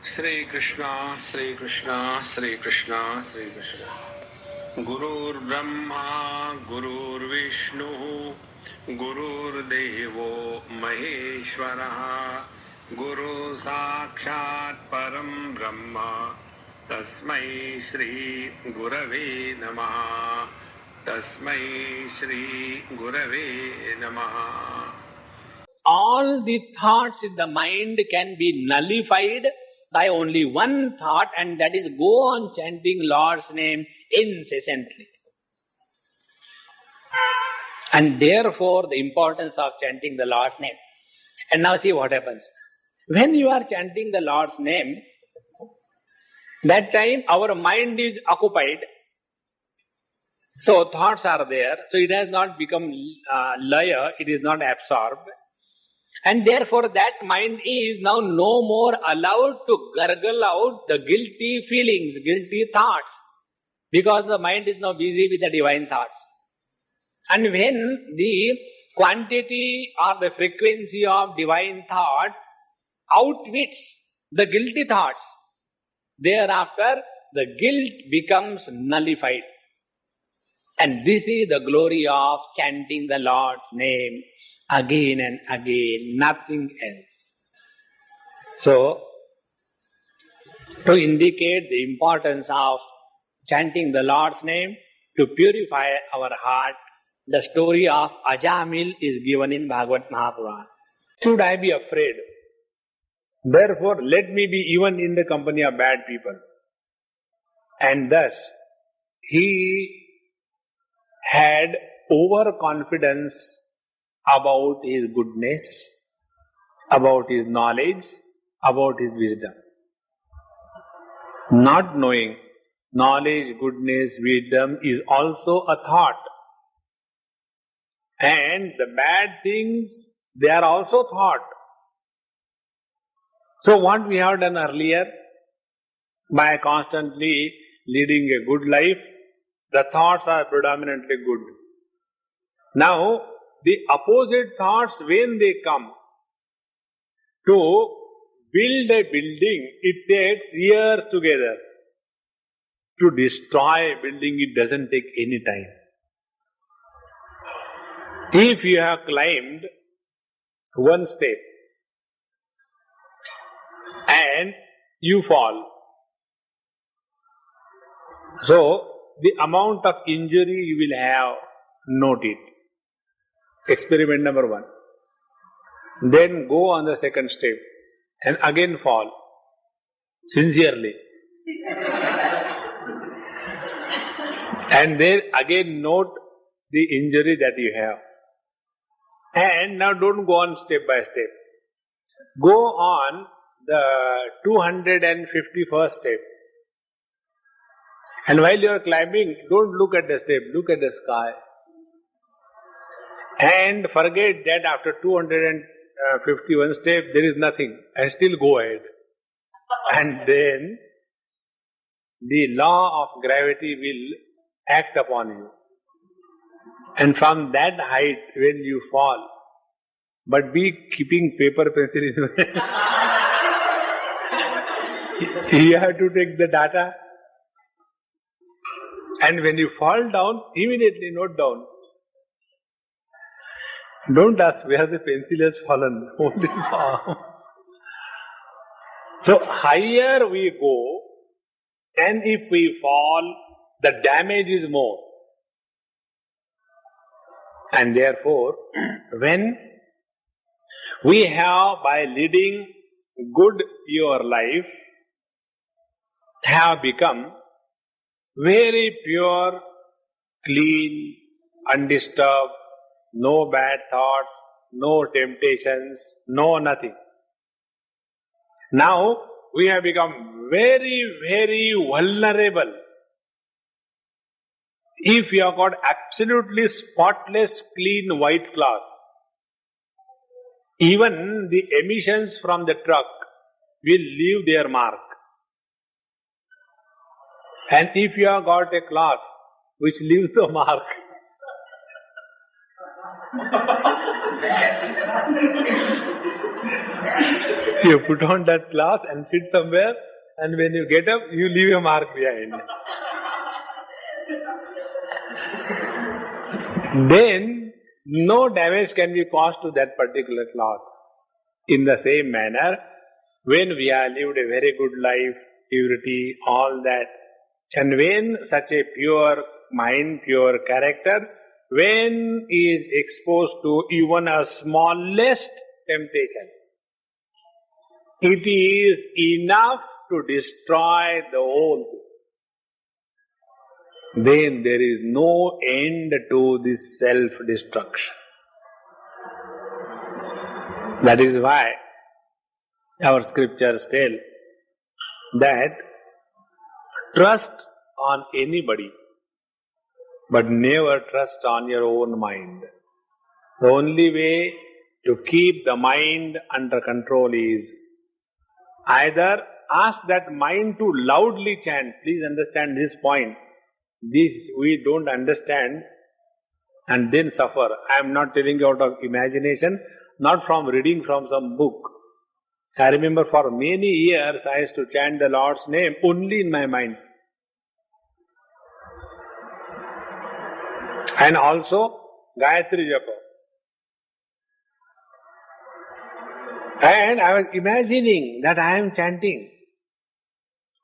Shri Krishna, Shri Krishna, Shri Krishna, Shri Krishna. Gurur Brahma, Gurur Vishnu, Gurur Devo Maheshwaraha, Guru Sakshat Param Brahma, Tasmai Shri Gurave Namaha, Tasmai Shri Gurave Namaha. All the thoughts in the mind can be nullified by only one thought, and that is go on chanting Lord's name incessantly. And therefore the importance of chanting the Lord's name. And now see what happens. When you are chanting the Lord's name, that time our mind is occupied. So thoughts are there. So it has not become laya, it is not absorbed. And therefore that mind is now no more allowed to gurgle out the guilty feelings, guilty thoughts. Because the mind is now busy with the divine thoughts. And when the quantity or the frequency of divine thoughts outwits the guilty thoughts, thereafter the guilt becomes nullified. And this is the glory of chanting the Lord's name again and again, nothing else. So, to indicate the importance of chanting the Lord's name, to purify our heart, the story of Ajamil is given in Bhagavad Mahapurana. Should I be afraid? Therefore, let me be even in the company of bad people. And thus, he had overconfidence about his goodness, about his knowledge, about his wisdom. Not knowing knowledge, goodness, wisdom is also a thought. And the bad things, they are also thought. So what we have done earlier, by constantly leading a good life, the thoughts are predominantly good. Now, the opposite thoughts, when they come, to build a building, it takes years together. To destroy a building, it doesn't take any time. If you have climbed one step and you fall, so the amount of injury you will have, note it. Experiment number 1. Then go on the second step and again fall. Sincerely. And then again note the injury that you have. And now don't go on step by step. Go on the 251st step. And while you are climbing, don't look at the step, look at the sky. And forget that after 251 steps, there is nothing. And still go ahead. And then the law of gravity will act upon you. And from that height, when you fall, but be keeping paper, pencil in your hand. You have to take the data. And when you fall down, immediately note down. Don't ask where the pencil has fallen. Only fall. So higher we go, and if we fall, the damage is more. And therefore, when we have, by leading good your life, have become very pure, clean, undisturbed, no bad thoughts, no temptations, no nothing. Now, we have become very, very vulnerable. If you have got absolutely spotless, clean white cloth, even the emissions from the truck will leave their mark. And if you have got a cloth which leaves the mark, You put on that cloth and sit somewhere, and when you get up, you leave a mark behind. Then, no damage can be caused to that particular cloth. In the same manner, when we have lived a very good life, purity, all that, and when such a pure mind, pure character, when he is exposed to even a smallest temptation, it is enough to destroy the whole thing. Then there is no end to this self-destruction. That is why our scriptures tell that trust on anybody, but never trust on your own mind. The only way to keep the mind under control is either ask that mind to loudly chant. Please understand this point. This we don't understand and then suffer. I am not telling you out of imagination, not from reading from some book. I remember for many years I used to chant the Lord's name only in my mind. And also Gayatri Japa. And I was imagining that I am chanting.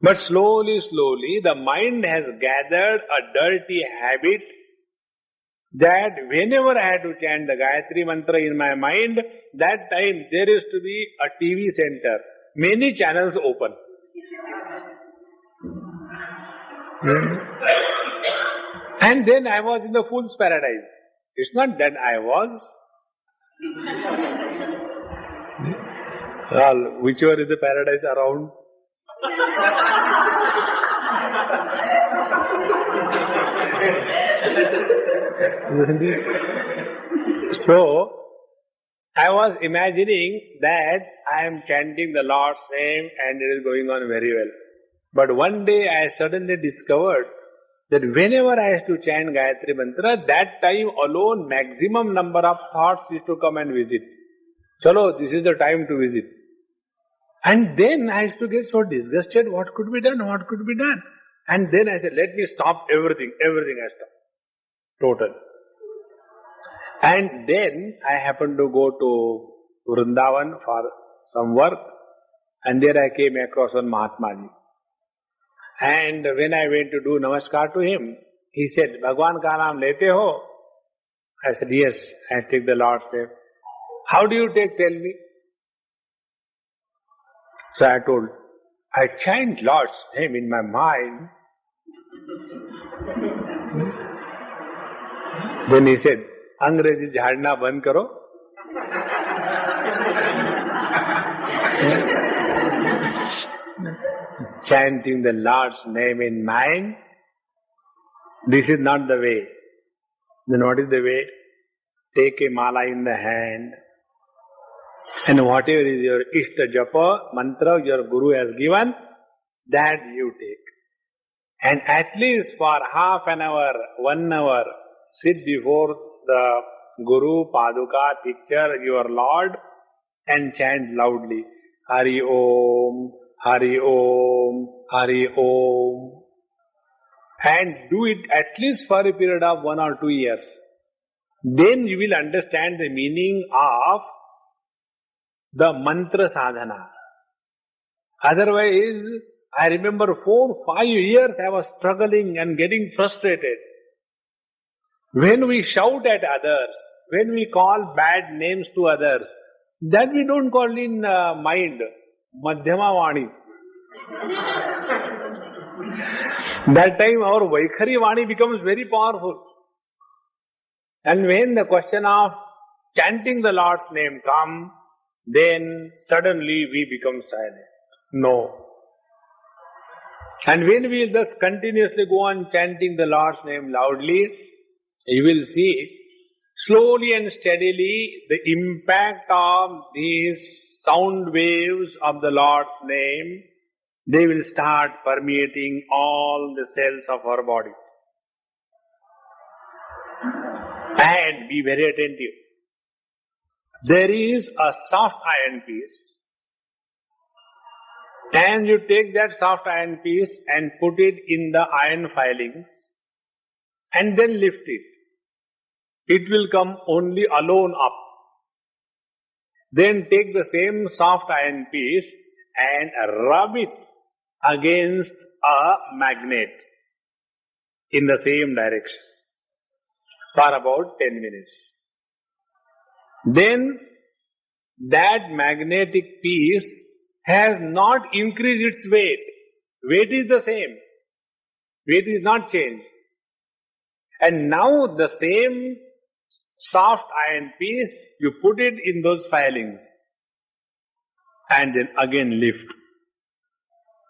But slowly, the mind has gathered a dirty habit that whenever I had to chant the Gayatri mantra in my mind, that time there used to be a TV center, many channels open. And then I was in the fool's paradise. It's not that I was. Well, whichever is the paradise around. So, I was imagining that I am chanting the Lord's name and it is going on very well. But one day I suddenly discovered that whenever I used to chant Gayatri Mantra, that time alone maximum number of thoughts used to come and visit. Chalo, this is the time to visit. And then I used to get so disgusted, what could be done? And then I said, let me stop everything I stopped. Total. And then I happened to go to Vrindavan for some work, and there I came across one Mahatmaji. And when I went to do namaskar to him, he said, Bhagwan ka naam lete ho? I said, yes, I take the Lord's name. How do you take? Tell me. So I told, I chant Lord's name in my mind. Then he said, Angrezi jhadna band karo. Chanting the Lord's name in mind, this is not the way. Then what is the way? Take a mala in the hand, and whatever is your Ishta Japa, mantra your Guru has given, that you take. And at least for half an hour, 1 hour, sit before the Guru, Paduka, picture, your Lord, and chant loudly, Hari Om, Hari Om, Hari Om. And do it at least for a period of 1 or 2 years. Then you will understand the meaning of the mantra sadhana. Otherwise, I remember 4-5 years I was struggling and getting frustrated. When we shout at others, when we call bad names to others, that we don't call in mind, Madhyama Vani. That time our Vaikhari Vani becomes very powerful. And when the question of chanting the Lord's name comes, then suddenly we become silent. No. And when we thus continuously go on chanting the Lord's name loudly, you will see slowly and steadily the impact of these sound waves of the Lord's name, they will start permeating all the cells of our body. And be very attentive. there is a soft iron piece, and you take that soft iron piece and put it in the iron filings and then lift it. It will come only alone up. Then take the same soft iron piece and rub it against a magnet in the same direction for about 10 minutes. Then that magnetic piece has not increased its weight. Weight is the same. Weight is not changed. And now the same soft iron piece, you put it in those filings and then again lift.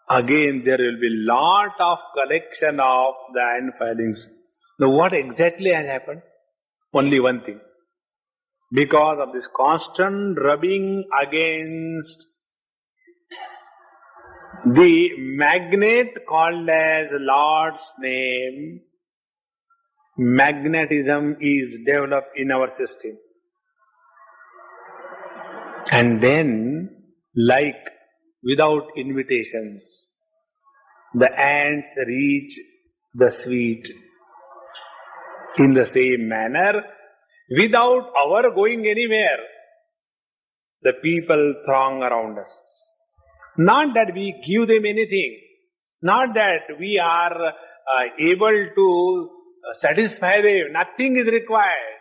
Again there will be lot of collection of the iron filings. Now what exactly has happened? Only one thing. Because of this constant rubbing against the magnet called as Lord's name, magnetism is developed in our system. And then, like without invitations, the ants reach the sweet. In the same manner, without our going anywhere, the people throng around us. Not that we give them anything, not that we are able to satisfy them, nothing is required.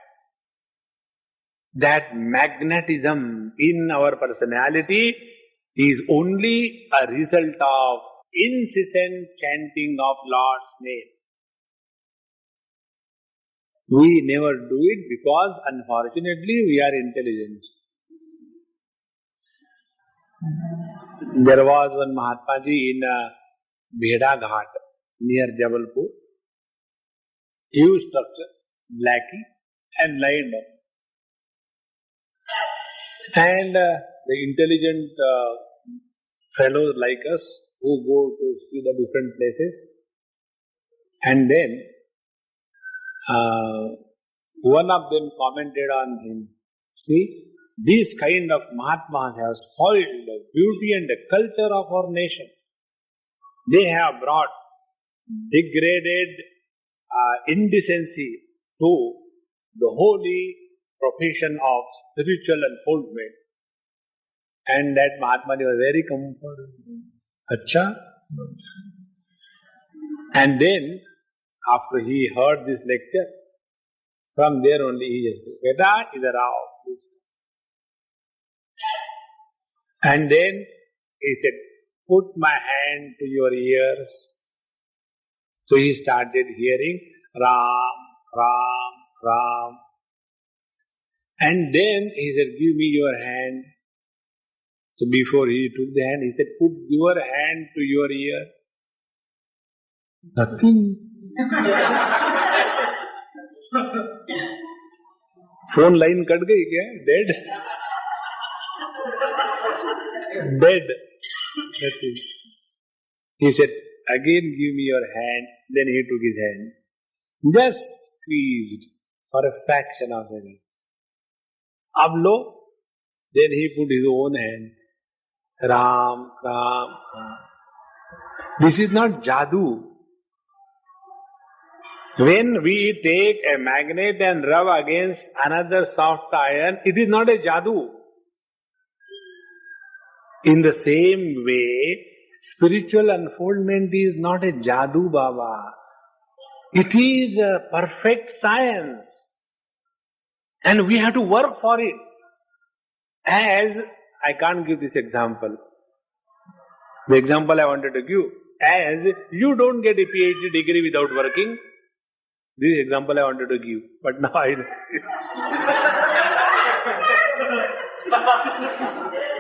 That magnetism in our personality is only a result of incessant chanting of Lord's name. We never do it because unfortunately we are intelligent. There was one Mahatma Ji in Bheda Ghat near Jabalpur. Huge structure, blackie and lined up. And the intelligent fellows like us who go to see the different places, and then one of them commented on him, see, these kind of Mahatmas have spoiled the beauty and the culture of our nation. They have brought degraded indecency to the holy profession of spiritual unfoldment. And that Mahatma was very comfortable. Acha? And then, after he heard this lecture, from there only he just said, Beta, idhar aao, please. And then he said, put my hand to your ears. So he started hearing Ram, Ram, Ram. And then he said, give me your hand. So before he took the hand, he said, put your hand to your ear. Nothing. Phone line cut gayi kya? Dead? Dead. Nothing. He said, again give me your hand. Then he took his hand. Just squeezed for a fraction of a second. Ab lo. Then he put his own hand. Ram, Ram, Ram. This is not jadoo. When we take a magnet and rub against another soft iron, it is not a jadoo. In the same way, spiritual unfoldment is not a jadoo, Baba. It is a perfect science. And we have to work for it. As I can't give this example. The example I wanted to give, as you don't get a PhD degree without working. This example I wanted to give, but now I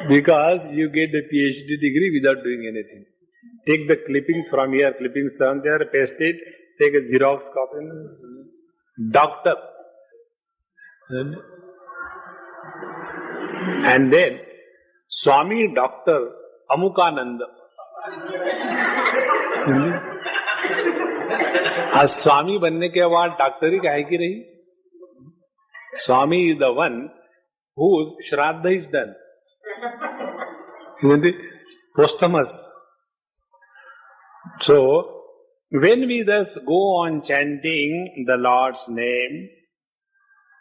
because you get a PhD degree without doing anything. Take the clippings from here, clippings from there, paste it, take a Xerox copy. Doctor. And then Swami Dr. Anubhavananda. आज स्वामी बनने के बाद डॉक्टरी काहे की रही? Swami is the one whose Shraddha is done. Isn't it? Posthumous. So, when we thus go on chanting the Lord's name,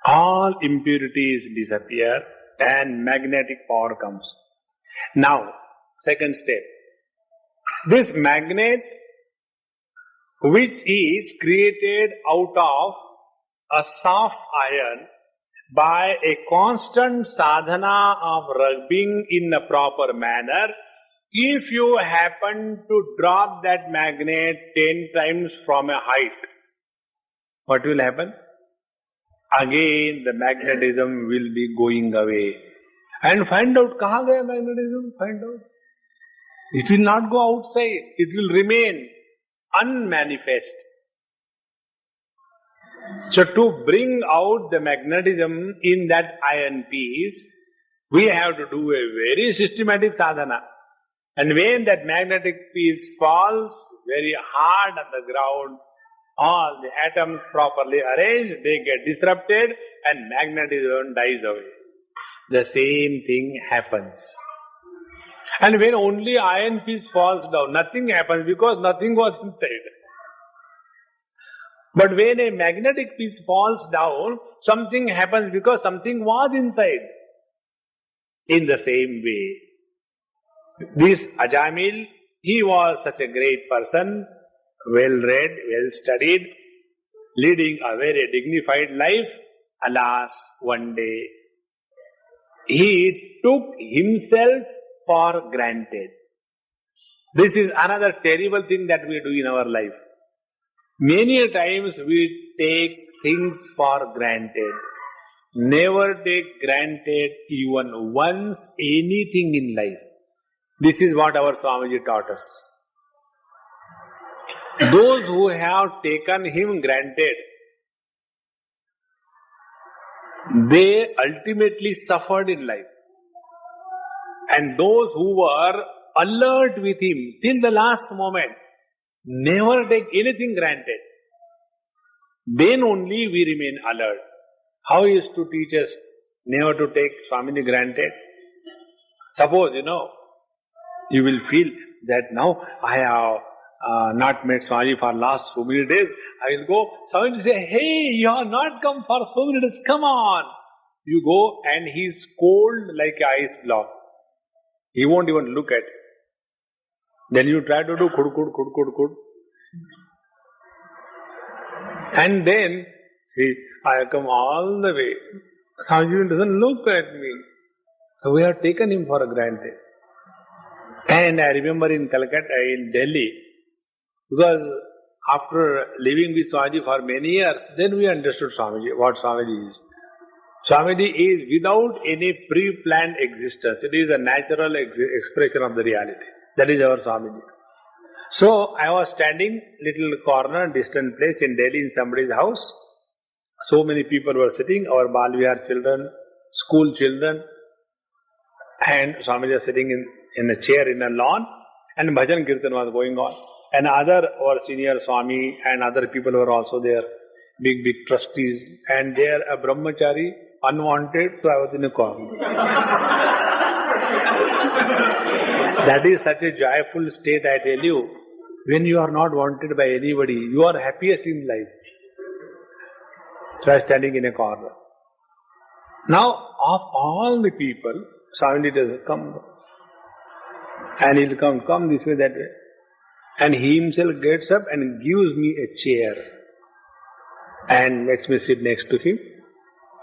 all impurities disappear and magnetic power comes. Now, second step. This magnet, which is created out of a soft iron by a constant sadhana of rubbing in a proper manner, if you happen to drop that magnet 10 times from a height, what will happen? Again the magnetism will be going away. And find out, kahan gaya magnetism? Find out. It will not go outside. It will remain unmanifest. So to bring out the magnetism in that iron piece, we have to do a very systematic sadhana. And when that magnetic piece falls very hard on the ground, all the atoms properly arranged, they get disrupted and magnetism dies away. The same thing happens. And when only iron piece falls down, nothing happens because nothing was inside. But when a magnetic piece falls down, something happens because something was inside. In the same way, this Ajamil, he was such a great person, well-read, well-studied, leading a very dignified life. Alas, one day, he took himself for granted. This is another terrible thing that we do in our life. Many times we take things for granted. Never take granted even once anything in life. This is what our Swamiji taught us. Those who have taken him granted, they ultimately suffered in life. And those who were alert with him till the last moment, never take anything granted, then only we remain alert. How he used to teach us never to take Swamiji granted? Suppose, you will feel that now I have not met Swamiji for last so many days. I will go, Swamiji will say, hey, you have not come for so many days, come on. You go and he is cold like an ice block. He won't even look at it. Then you try to do kud. And then, see, I have come all the way. Swamiji doesn't look at me. So we have taken him for granted. And I remember in Calcutta, in Delhi, because after living with Swamiji for many years, then we understood Swamiji, what Swamiji is. Swamiji is without any pre-planned existence. It is a natural expression of the reality. That is our Swamiji. So I was standing little corner, distant place in Delhi in somebody's house. So many people were sitting, our Balvihar children, school children, and Swamiji was sitting in a chair in a lawn, and Bhajan Kirtan was going on. And other our senior Swami and other people were also there, big trustees, and there a brahmachari, unwanted, so I was in a corner. That is such a joyful state, I tell you. When you are not wanted by anybody, you are happiest in life. So I was standing in a corner. Now, of all the people, Swamiji does come. And he'll come this way, that way. And he himself gets up and gives me a chair. And makes me sit next to him.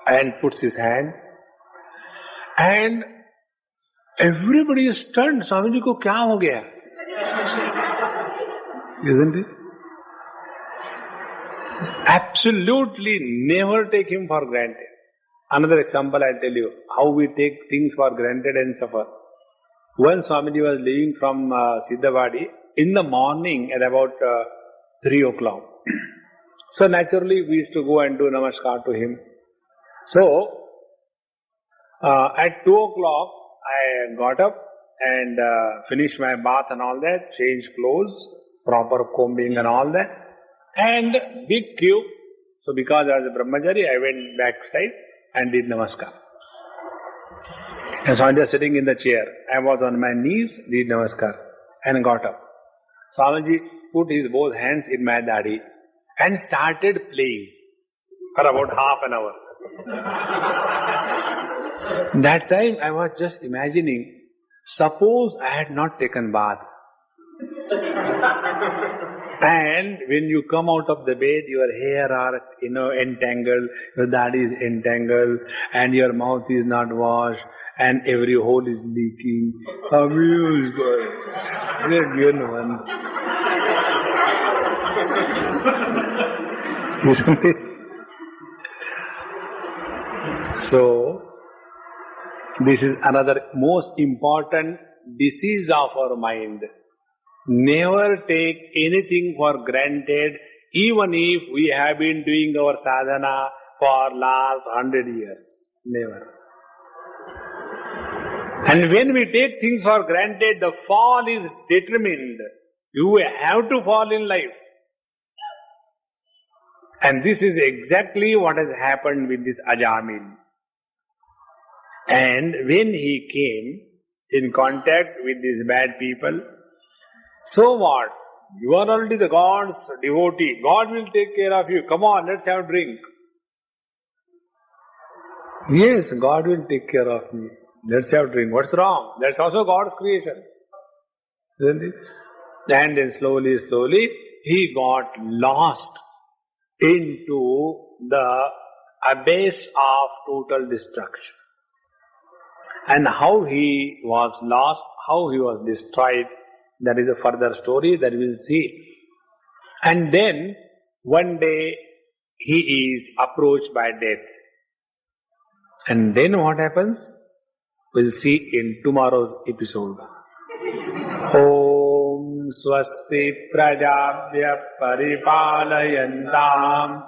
And puts his hand. And everybody is stunned. Swamiji ko kya ho gaya? Isn't it? Absolutely never take him for granted. Another example I tell you, how we take things for granted and suffer. When Swamiji was leaving from Siddhavadi, in the morning at about 3 o'clock. So naturally we used to go and do namaskar to him. So at 2 o'clock I got up and finished my bath and all that, changed clothes, proper combing and all that, and big queue. So because I was a brahmachari, I went backside and did namaskar. And Swami was sitting in the chair. I was on my knees, did namaskar, and got up. Swamiji put his both hands in my dadi and started playing for about half an hour. That time I was just imagining, suppose I had not taken bath. And when you come out of the bed, your hair are, entangled, your dadi is entangled, and your mouth is not washed, and every hole is leaking. Amused, real one. Isn't it? So, this is another most important disease of our mind. Never take anything for granted, even if we have been doing our sadhana for last 100 years. Never. And when we take things for granted, the fall is determined. You have to fall in life. And this is exactly what has happened with this Ajamil. And when he came in contact with these bad people, so what? You are already the God's devotee. God will take care of you. Come on, let's have a drink. Yes, God will take care of me. Let's have a drink. What's wrong? That's also God's creation. Isn't it? And then slowly, he got lost into the abyss of total destruction. And how he was lost, how he was destroyed, that is a further story that we will see. And then, one day, he is approached by death. And then what happens? We'll see in tomorrow's episode. Om Swasti Prajabhya Paripalayantam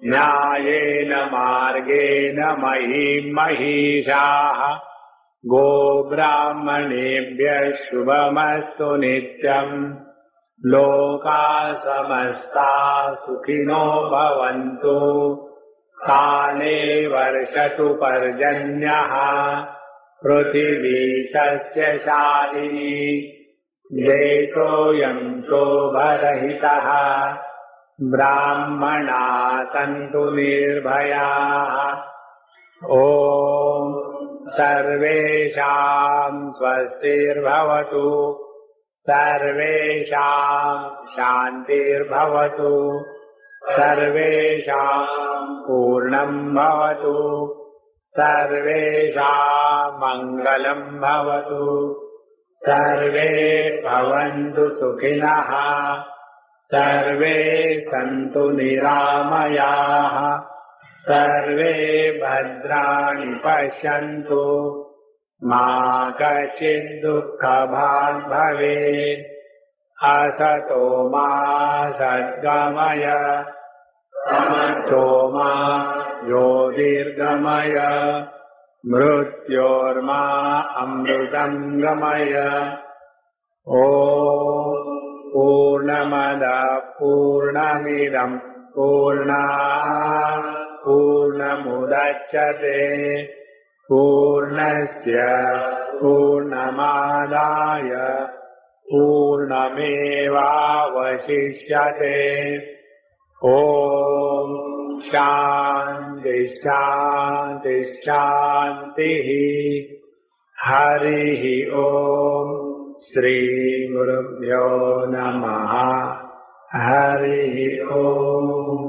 Nyayena Margena Mahim Mahishaha Go Brahmanebhya Shubhamastu Nityam Loka Samasta Sukhino Bhavantu Kale Varshatu Parjanyaha Pruthivi Sasya Shalini Desoyam Shobharahitaha Brahmana Santu Nirbhayaha Om Sarvesham Swastir Bhavatu Sarvesham Shantir Bhavatu Sarvesham Purnam Bhavatu Sarvesham Mangalam Bhavatu Sarve Bhavantu Sukhinaha Sarve Santu Niramayaha Sarve Bhadrani Pashyantu Ma Kachid Dukkha Bhag Bhavet Asato Ma Sadgamaya Tamaso Ma Jyotirgamaya Mrutyorma Amrutam Gamaya Om Purnamada Purnamidam Purna Purnamudachyate Purnasya Purnamadaya Purnameva Vasishyate Om Shanti Shanti Shanti Harihi Om Shri Gurubhyo Namaha Harihi Om